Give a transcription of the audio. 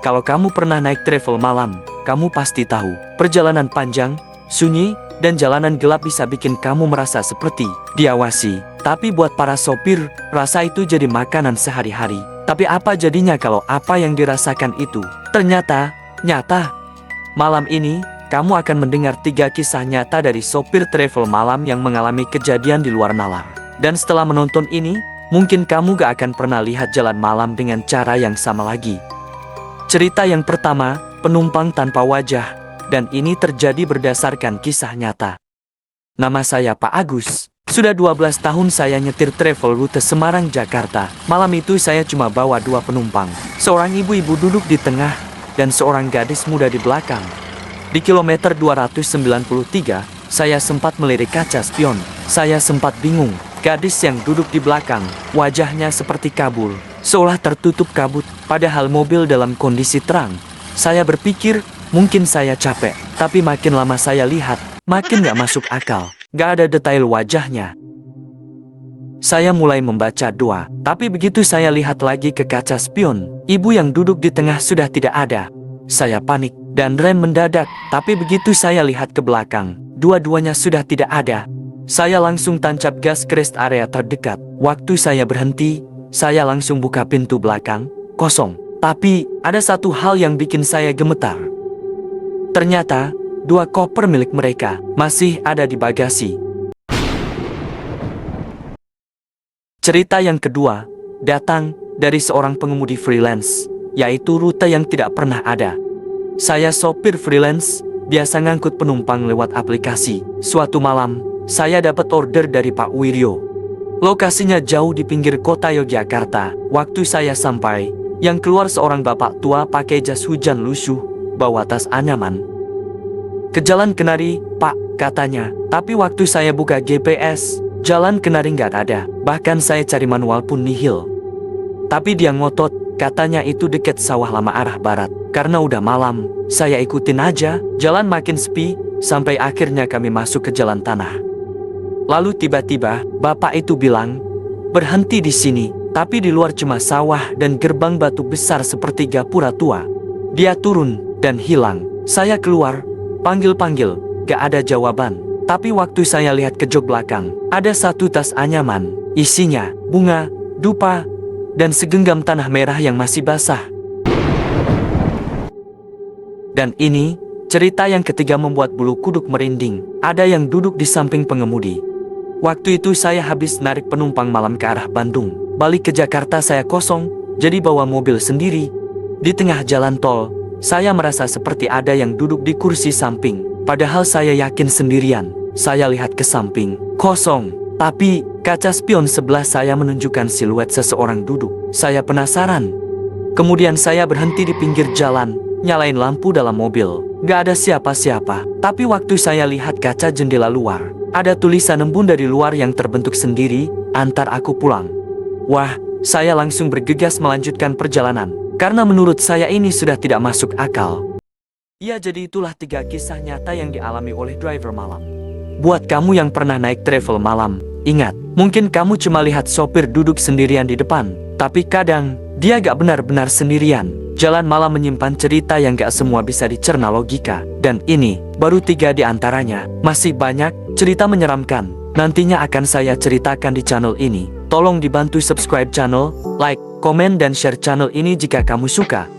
Kalau kamu pernah naik travel malam, kamu pasti tahu, perjalanan panjang, sunyi, dan jalanan gelap bisa bikin kamu merasa seperti diawasi. Tapi buat para sopir, rasa itu jadi makanan sehari-hari. Tapi apa jadinya kalau apa yang dirasakan itu ternyata nyata? Malam ini, kamu akan mendengar 3 kisah nyata dari sopir travel malam yang mengalami kejadian di luar nalar. Dan setelah menonton ini, mungkin kamu gak akan pernah lihat jalan malam dengan cara yang sama lagi. Cerita yang pertama, penumpang tanpa wajah, dan ini terjadi berdasarkan kisah nyata. Nama saya Pak Agus. Sudah 12 tahun saya nyetir travel rute Semarang, Jakarta. Malam itu saya cuma bawa 2 penumpang. Seorang ibu-ibu duduk di tengah, dan seorang gadis muda di belakang. Di kilometer 293, saya sempat melirik kaca spion. Saya sempat bingung. Gadis yang duduk di belakang, wajahnya seperti kabur, seolah tertutup kabut, padahal mobil dalam kondisi terang. Saya berpikir, mungkin saya capek, tapi makin lama saya lihat, makin gak masuk akal. Gak ada detail wajahnya. Saya mulai membaca doa, tapi begitu saya lihat lagi ke kaca spion, ibu yang duduk di tengah sudah tidak ada. Saya panik, dan rem mendadak, tapi begitu saya lihat ke belakang, dua-duanya sudah tidak ada. Saya langsung tancap gas ke rest area terdekat. Waktu saya berhenti, saya langsung buka pintu belakang, kosong. Tapi, ada satu hal yang bikin saya gemetar. Ternyata, 2 koper milik mereka masih ada di bagasi. Cerita yang kedua, datang dari seorang pengemudi freelance, yaitu rute yang tidak pernah ada. Saya sopir freelance, biasa ngangkut penumpang lewat aplikasi. Suatu malam, saya dapat order dari Pak Wiryo. Lokasinya jauh di pinggir kota Yogyakarta. Waktu saya sampai, yang keluar seorang bapak tua pakai jas hujan lusuh, bawa tas anyaman. Ke Jalan Kenari, Pak, katanya. Tapi waktu saya buka GPS, Jalan Kenari nggak ada. Bahkan saya cari manual pun nihil. Tapi dia ngotot, katanya itu deket Sawah Lama arah barat. Karena udah malam, saya ikutin aja. Jalan makin sepi, sampai akhirnya kami masuk ke jalan tanah. Lalu tiba-tiba, bapak itu bilang, berhenti di sini, tapi di luar cuma sawah dan gerbang batu besar seperti gapura tua. Dia turun, dan hilang. Saya keluar, panggil-panggil, gak ada jawaban. Tapi waktu saya lihat ke jok belakang, ada 1 tas anyaman, isinya bunga, dupa, dan segenggam tanah merah yang masih basah. Dan ini, cerita yang ketiga membuat bulu kuduk merinding. Ada yang duduk di samping pengemudi. Waktu itu saya habis narik penumpang malam ke arah Bandung. Balik ke Jakarta saya kosong, jadi bawa mobil sendiri. Di tengah jalan tol, saya merasa seperti ada yang duduk di kursi samping. Padahal saya yakin sendirian. Saya lihat ke samping, kosong. Tapi, kaca spion sebelah saya menunjukkan siluet seseorang duduk. Saya penasaran. Kemudian saya berhenti di pinggir jalan, nyalain lampu dalam mobil. Gak ada siapa-siapa. Tapi waktu saya lihat kaca jendela luar, ada tulisan embun dari luar yang terbentuk sendiri, antar aku pulang. Wah, saya langsung bergegas melanjutkan perjalanan. Karena menurut saya ini sudah tidak masuk akal. Ya, jadi itulah 3 kisah nyata yang dialami oleh driver malam. Buat kamu yang pernah naik travel malam, ingat, mungkin kamu cuma lihat sopir duduk sendirian di depan. Tapi kadang, dia gak benar-benar sendirian. Jalan malam menyimpan cerita yang gak semua bisa dicerna logika. Dan ini, baru 3 di antaranya. Masih banyak cerita menyeramkan. Nantinya akan saya ceritakan di channel ini. Tolong dibantu subscribe channel, like, komen dan share channel ini jika kamu suka.